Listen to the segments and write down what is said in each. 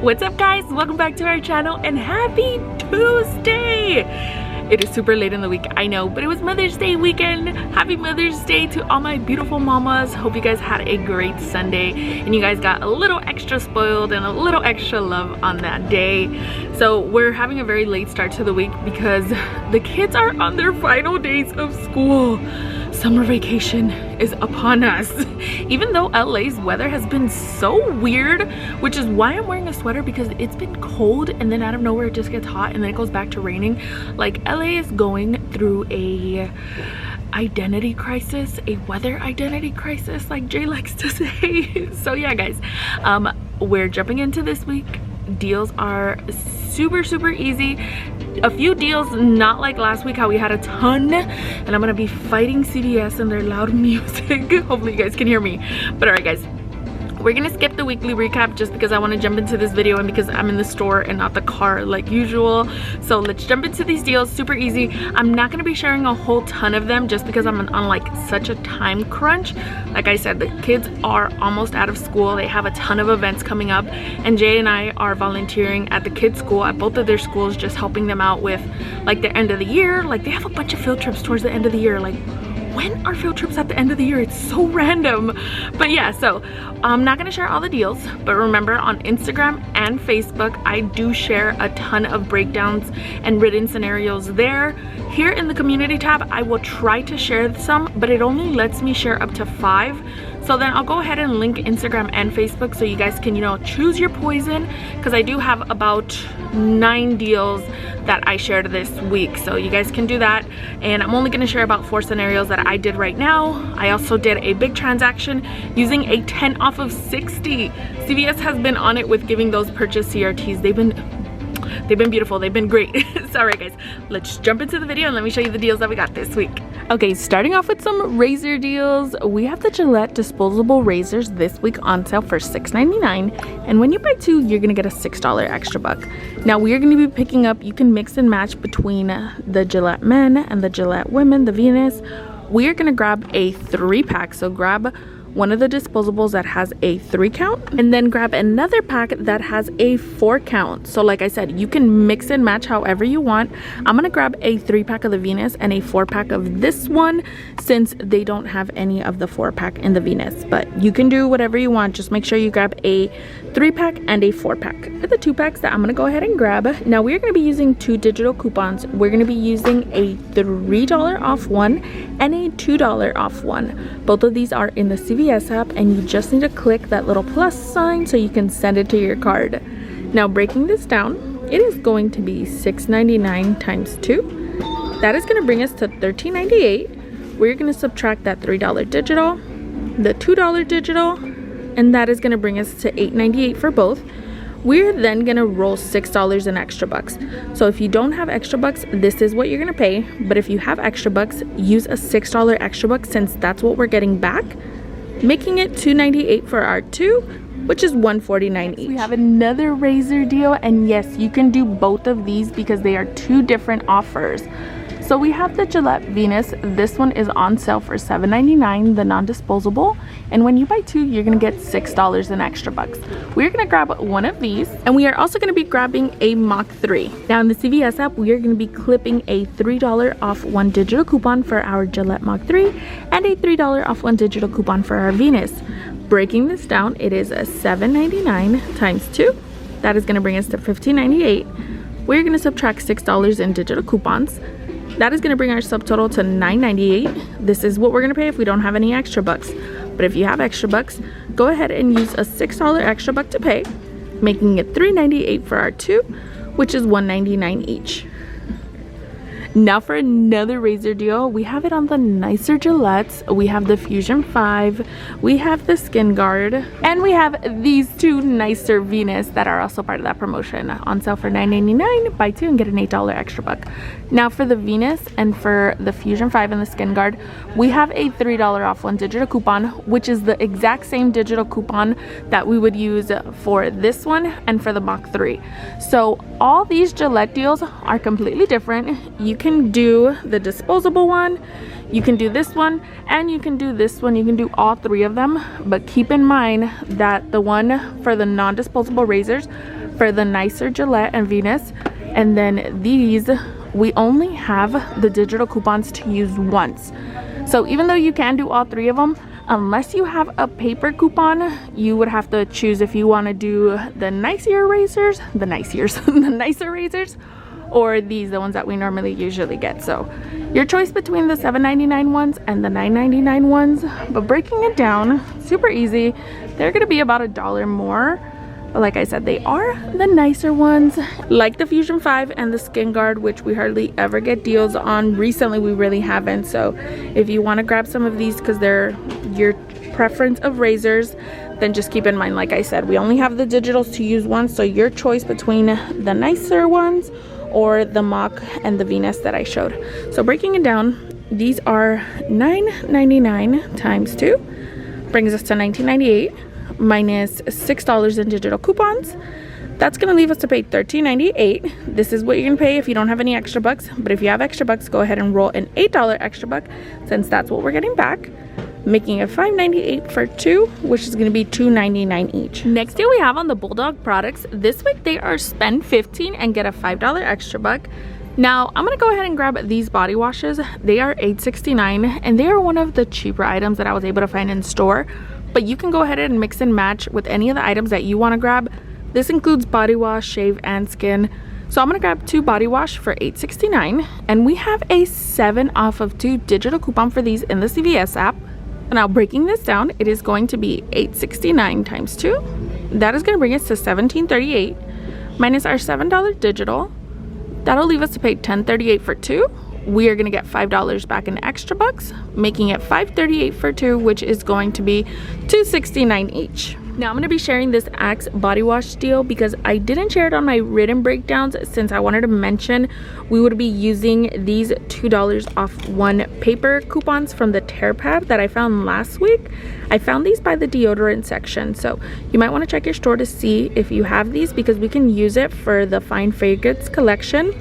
What's up guys, welcome back to our channel and happy Tuesday. It is super late in the week, I know, but it was Mother's Day weekend. Happy Mother's Day to all my beautiful mamas. Hope you guys had a great Sunday and you guys got a little extra spoiled and a little extra love on that day. So we're having a very late start to the week because the kids are on their final days of school. Summer vacation is upon us. Even though LA's weather has been so weird, which is why I'm wearing a sweater, because it's been cold and then out of nowhere it just gets hot and then it goes back to raining. Like LA is going through a identity crisis, a weather identity crisis, like Jay likes to say. So yeah guys, we're jumping into this week. Deals are super easy. A few deals not like last week how we had a ton, and I'm gonna be fighting CVS and their loud music. Hopefully you guys can hear me. But all right guys, we're gonna skip the weekly recap just because I want to jump into this video and because I'm in the store and not the car like usual. So let's jump into these deals. Super easy. I'm not gonna be sharing a whole ton of them just because I'm on like such a time crunch. Like I said, the kids are almost out of school. They have a ton of events coming up, and Jay and I are volunteering at the kids' school at both of their schools, just helping them out with like the end of the year. Like they have a bunch of field trips towards the end of the year. Like, when are field trips at the end of the year? It's so random. But yeah, so I'm not gonna share all the deals, but remember on Instagram and Facebook, I do share a ton of breakdowns and written scenarios there. Here in the community tab, I will try to share some, but it only lets me share up to 5. So then I'll go ahead and link Instagram and Facebook so you guys can, you know, choose your poison, because I do have about 9 deals that I shared this week, so you guys can do that. And I'm only gonna share about 4 scenarios that I did right now. I also did a big transaction using a 10 off of 60. CVS has been on it with giving those purchase CRTs. They've been beautiful, they've been great. So alright guys, let's jump into the video and let me show you the deals that we got this week. Okay, starting off with some razor deals. We have the Gillette disposable razors this week on sale for $6.99, and when you buy 2 you're gonna get a $6 extra buck. Now we are going to be picking up, you can mix and match between the Gillette men and the Gillette women, the Venus. We are going to grab a 3-pack, so grab one of the disposables that has a 3 count, and then grab another pack that has a 4 count. So like I said, you can mix and match however you want. I'm gonna grab a 3-pack of the Venus and a 4-pack of this one, since they don't have any of the 4-pack in the Venus. But you can do whatever you want, just make sure you grab a 3-pack and a 4-pack. For the 2 packs that I'm gonna go ahead and grab, now we're gonna be using 2 digital coupons. We're gonna be using a $3 off one and a $2 off one. Both of these are in the CVS app, and you just need to click that little plus sign so you can send it to your card. Now breaking this down, it is going to be $6.99 times 2. That is going to bring us to $13.98. We're going to subtract that $3 digital, the $2 digital, and that is going to bring us to $8.98 for both. We're then gonna roll $6 in extra bucks. So if you don't have extra bucks, this is what you're gonna pay. But if you have extra bucks, use a $6 extra buck, since that's what we're getting back, making it $2.98 for our 2, which is $1.49 each. We have another razor deal, and yes, you can do both of these because they are 2 different offers. So we have the Gillette Venus. This one is on sale for $7.99, the non-disposable, and when you buy 2 you're gonna get $6 in extra bucks. We're gonna grab one of these, and we are also gonna be grabbing a Mach 3. Now in the CVS app, we are gonna be clipping a $3 off 1 digital coupon for our Gillette Mach 3 and a $3 off 1 digital coupon for our Venus. Breaking this down, it is a $7.99 times 2. That is gonna bring us to $15.98. We're gonna subtract $6 in digital coupons. That is going to bring our subtotal to $9.98. This is what we're going to pay if we don't have any extra bucks. But if you have extra bucks, go ahead and use a $6 extra buck to pay, making it $3.98 for our 2, which is $1.99 each. Now for another razor deal, we have it on the nicer Gillettes. We have the Fusion 5, we have the Skin Guard, and we have these 2 nicer Venus that are also part of that promotion. On sale for $9.99, buy 2 and get an $8 extra buck. Now for the Venus and for the Fusion 5 and the Skin Guard, we have a $3 off 1 digital coupon, which is the exact same digital coupon that we would use for this one and for the Mach 3. So all these Gillette deals are completely different. You can do the disposable one, you can do this one, and you can do this one. You can do all 3 of them, but keep in mind that the one for the non-disposable razors for the nicer Gillette and Venus. And then these, we only have the digital coupons to use once. So even though you can do all 3 of them, unless you have a paper coupon, you would have to choose if you want to do the nicer razors, the nicer razors, or these, the ones that we normally usually get. So your choice between the $7.99 ones and the $9.99 ones. But breaking it down, super easy. They're gonna be about $1 more. But like I said, they are the nicer ones, like the Fusion 5 and the Skin Guard, which we hardly ever get deals on. Recently, we really haven't. So if you want to grab some of these because they're your preference of razors, then just keep in mind, like I said, we only have the digitals to use once. So your choice between the nicer ones or the Mock and the Venus that I showed. So breaking it down, these are $9.99 times 2 brings us to $19.98. minus $6 in digital coupons. That's gonna leave us to pay $13.98. This is what you're gonna pay if you don't have any extra bucks, but if you have extra bucks, go ahead and roll an $8 extra buck, since that's what we're getting back, making it $5.98 for 2, which is gonna be $2.99 each. Next deal we have on the Bulldog products, this week they are spend $15 and get a $5 extra buck. Now I'm gonna go ahead and grab these body washes. They are $8.69 and they are one of the cheaper items that I was able to find in store. But you can go ahead and mix and match with any of the items that you want to grab. This includes body wash, shave, and skin. So I'm going to grab 2 body wash for $8.69. And we have a 7 off of 2 digital coupon for these in the CVS app. Now breaking this down, it is going to be $8.69 times 2. That is going to bring us to $17.38 minus our $7 digital. That'll leave us to pay $10.38 for 2. We are going to get $5 back in extra bucks, making it $5.38 for 2, which is going to be $2.69 each. Now I'm going to be sharing this Axe body wash deal because I didn't share it on my written breakdowns, since I wanted to mention we would be using these $2 off 1 paper coupons from the tear pad that I found last week. I found these by the deodorant section, so you might want to check your store to see if you have these, because we can use it for the Fine Favorites collection,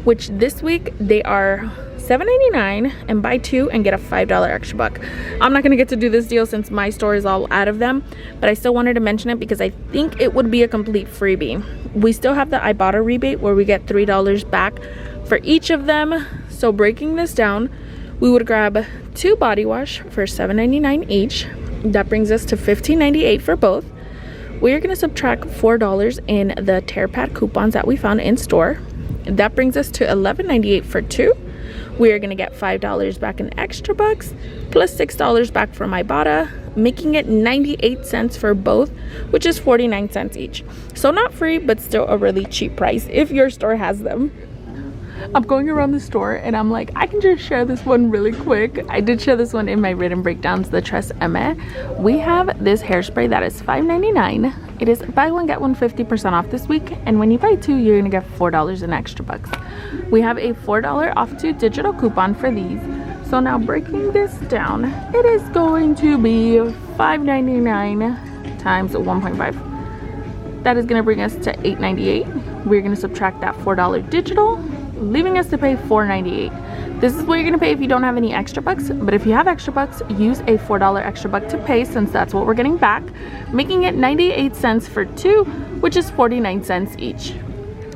which this week they are $7.99 and buy 2 and get a $5 extra buck. I'm not going to get to do this deal since my store is all out of them, but I still wanted to mention it because I think it would be a complete freebie. We still have the Ibotta rebate where we get $3 back for each of them. So breaking this down, we would grab 2 body wash for $7.99 each. That brings us to $15.98 for both. We are going to subtract $4 in the tear pad coupons that we found in store. That brings us to $11.98 for 2. We are going to get $5 back in extra bucks plus $6 back from Ibotta, making it 98 cents for both, which is 49 cents each. So not free, but still a really cheap price if your store has them. I'm going around the store and I'm like, I can just share this one really quick. I did share this one in my written breakdowns, the Tres Emme. We have this hairspray that is $5.99. It is buy one get one 50% off this week, and when you buy 2 you're gonna get $4 in extra bucks. We have a $4 off 2 digital coupon for these. So now breaking this down, it is going to be $5.99 times 1.5. That is gonna bring us to $8.98. We're gonna subtract that $4 digital, leaving us to pay $4.98. This is what you're gonna pay if you don't have any extra bucks, but if you have extra bucks, use a $4 extra buck to pay, since that's what we're getting back, making it 98 cents for 2, which is 49 cents each.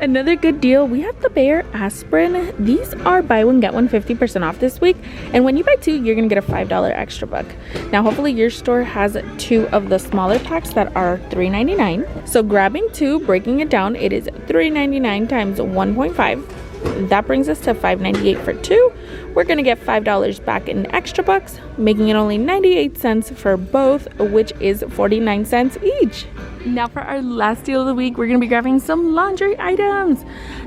Another good deal, we have the Bayer aspirin. These are buy one get one 50% off this week, and when you buy 2 you're gonna get a $5 extra buck. Now hopefully your store has 2 of the smaller packs that are $3.99. So grabbing 2, breaking it down, it is $3.99 times 1.5. That brings us to $5.98 for 2. We're gonna get $5 back in extra bucks, making it only 98 cents for both, which is 49 cents each. Now for our last deal of the week, we're gonna be grabbing some laundry items.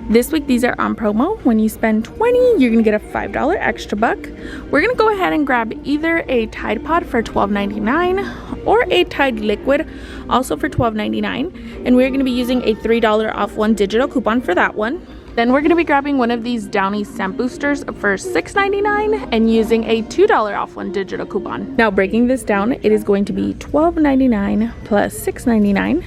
This week these are on promo. When you spend $20, you're gonna get a $5 extra buck. We're gonna go ahead and grab either a Tide Pod for $12.99 or a Tide Liquid, also for $12.99, and we're gonna be using a $3 off 1 digital coupon for that one. Then we're going to be grabbing one of these Downy scent boosters for $6.99 and using a $2 off 1 digital coupon. Now breaking this down, it is going to be $12.99 plus $6.99,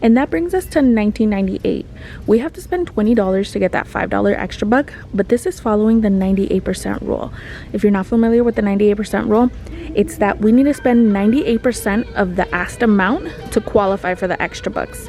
and that brings us to $19.98. We have to spend $20 to get that $5 extra buck, but this is following the 98% rule. If you're not familiar with the 98% rule, it's that we need to spend 98% of the asked amount to qualify for the extra bucks.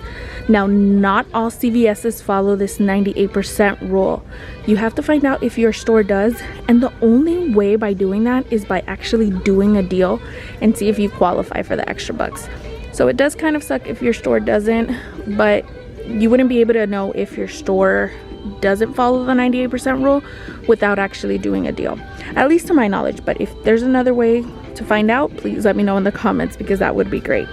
Now, not all CVS's follow this 98% rule. You have to find out if your store does, and the only way by doing that is by actually doing a deal and see if you qualify for the extra bucks. So it does kind of suck if your store doesn't, but you wouldn't be able to know if your store doesn't follow the 98% rule without actually doing a deal, at least to my knowledge. But if there's another way to find out, please let me know in the comments, because that would be great.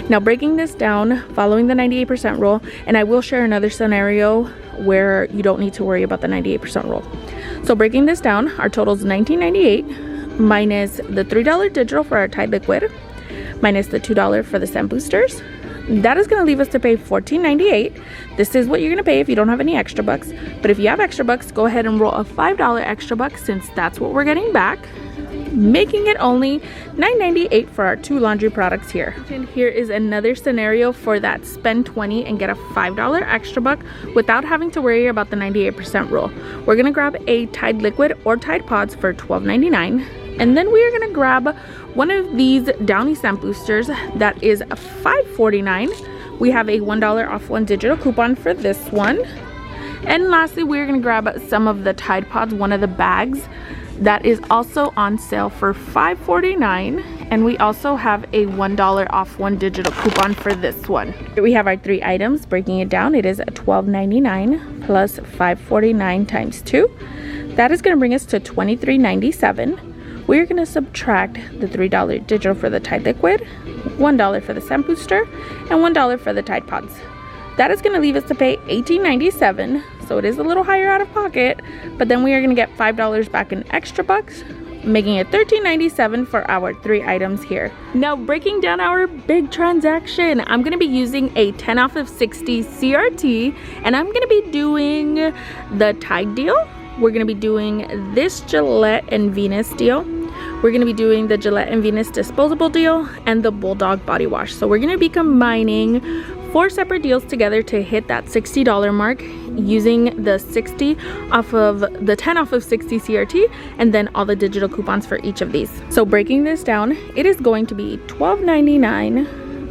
Now, breaking this down, following the 98% rule, and I will share another scenario where you don't need to worry about the 98% rule. So breaking this down, our total is $19.98 minus the $3 digital for our Tide liquid, minus the $2 for the scent boosters. That is going to leave us to pay $14.98. This is what you're going to pay if you don't have any extra bucks. But if you have extra bucks, go ahead and roll a $5 extra buck, since that's what we're getting back, making it only $9.98 for our 2 laundry products here. And here is another scenario for that spend $20 and get a $5 extra buck without having to worry about the 98% rule. We're going to grab a Tide liquid or Tide pods for $12.99. And then we are going to grab one of these Downy scent boosters that is $5.49. We have a $1 off 1 digital coupon for this one. And lastly, we're going to grab some of the Tide pods, one of the bags that is also on sale for $5.49. And we also have a $1 off 1 digital coupon for this one. Here we have our 3 items. Breaking it down, it is $12.99 plus $5.49 times 2. That is going to bring us to $23.97. We're going to subtract the $3 digital for the Tide liquid, $1 for the scent booster, and $1 for the Tide pods. That is going to leave us to pay $18.97, so it is a little higher out of pocket, but then we are going to get $5 back in extra bucks, making it $13.97 for our 3 items here. Now, breaking down our big transaction, I'm going to be using a 10 off of 60 CRT, and I'm going to be doing the Tide deal. We're going to be doing this Gillette and Venus deal. We're going to be doing the Gillette and Venus disposable deal and the Bulldog body wash. So we're going to be combining 4 separate deals together to hit that $60 mark, using the 60 off of the 10 off of 60 CRT and then all the digital coupons for each of these. So breaking this down, it is going to be $12.99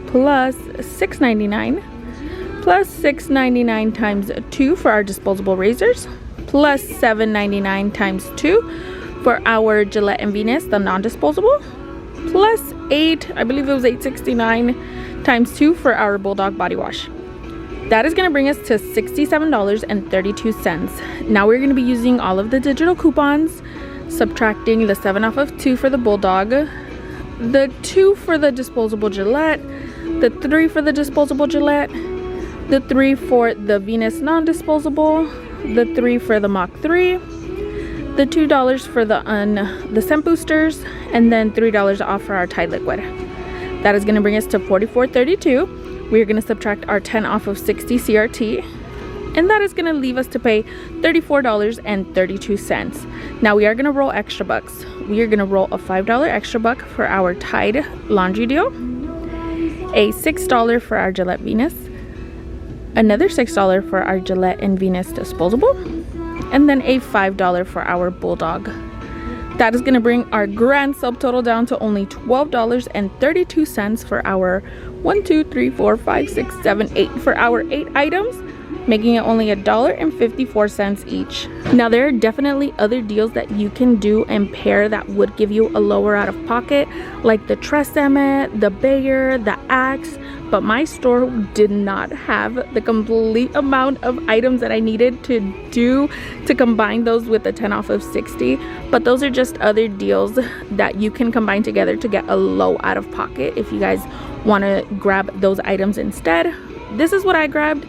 plus $6.99 plus $6.99 times 2 for our disposable razors, plus $7.99 times 2 for our Gillette and Venus, the non-disposable, plus I believe it was $8.69 times 2 for our Bulldog body wash. That is going to bring us to $67.32. Now we're going to be using all of the digital coupons, subtracting the 7 off of 2 for the Bulldog, the 2 for the disposable Gillette, the 3 for the disposable Gillette, the 3 for the Venus non-disposable, the 3 for the Mach 3, the $2 for the scent boosters, and then $3 off for our Tide liquid. That is going to bring us to $44.32. We are going to subtract our 10 off of 60 CRT, and that is going to leave us to pay $34.32. Now we are going to roll extra bucks. We are going to roll a $5 extra buck for our Tide laundry deal, a $6 for our Gillette Venus, another $6 for our Gillette and Venus disposable, and then a $5 for our Bulldog. That is going to bring our grand subtotal down to only $12.32 for our 1, 2, 3, 4, 5, 6, 7, 8 for our 8 items, making it only $1.54 each. Now there are definitely other deals that you can do and pair that would give you a lower out of pocket, like the Tresemme, the Bayer, the Axe, but my store did not have the complete amount of items that I needed to do to combine those with the 10 off of 60. But those are just other deals that you can combine together to get a low out of pocket if you guys want to grab those items instead. This is what I grabbed.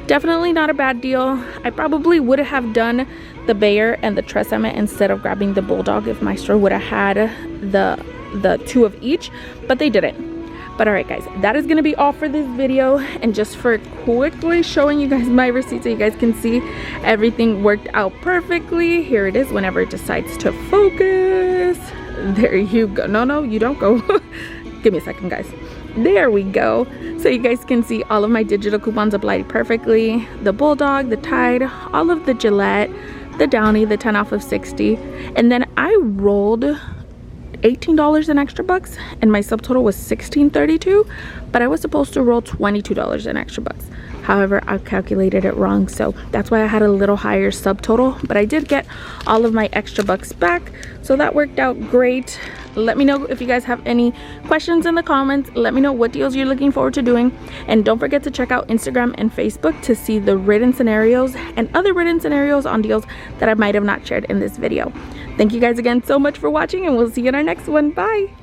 Definitely not a bad deal. I probably would have done the Bayer and the Tresemme instead of grabbing the Bulldog if my store would have had the 2 of each, but they didn't. But alright guys, that is going to be all for this video, and just for quickly showing you guys my receipt so you guys can see everything worked out perfectly. Here it is whenever it decides to focus. There you go. No, you don't go. Give me a second guys. There we go. So you guys can see all of my digital coupons applied perfectly. The Bulldog, the Tide, all of the Gillette, the Downy, the 10 off of 60. And then I rolled $18 in extra bucks, and my subtotal was $16.32, but I was supposed to roll $22 in extra bucks. However, I calculated it wrong, so that's why I had a little higher subtotal, but I did get all of my extra bucks back, so that worked out great. Let me know if you guys have any questions in the comments. Let me know what deals you're looking forward to doing, and don't forget to check out Instagram and Facebook to see the written scenarios and other written scenarios on deals that I might have not shared in this video. Thank you guys again so much for watching, and we'll see you in our next one. Bye.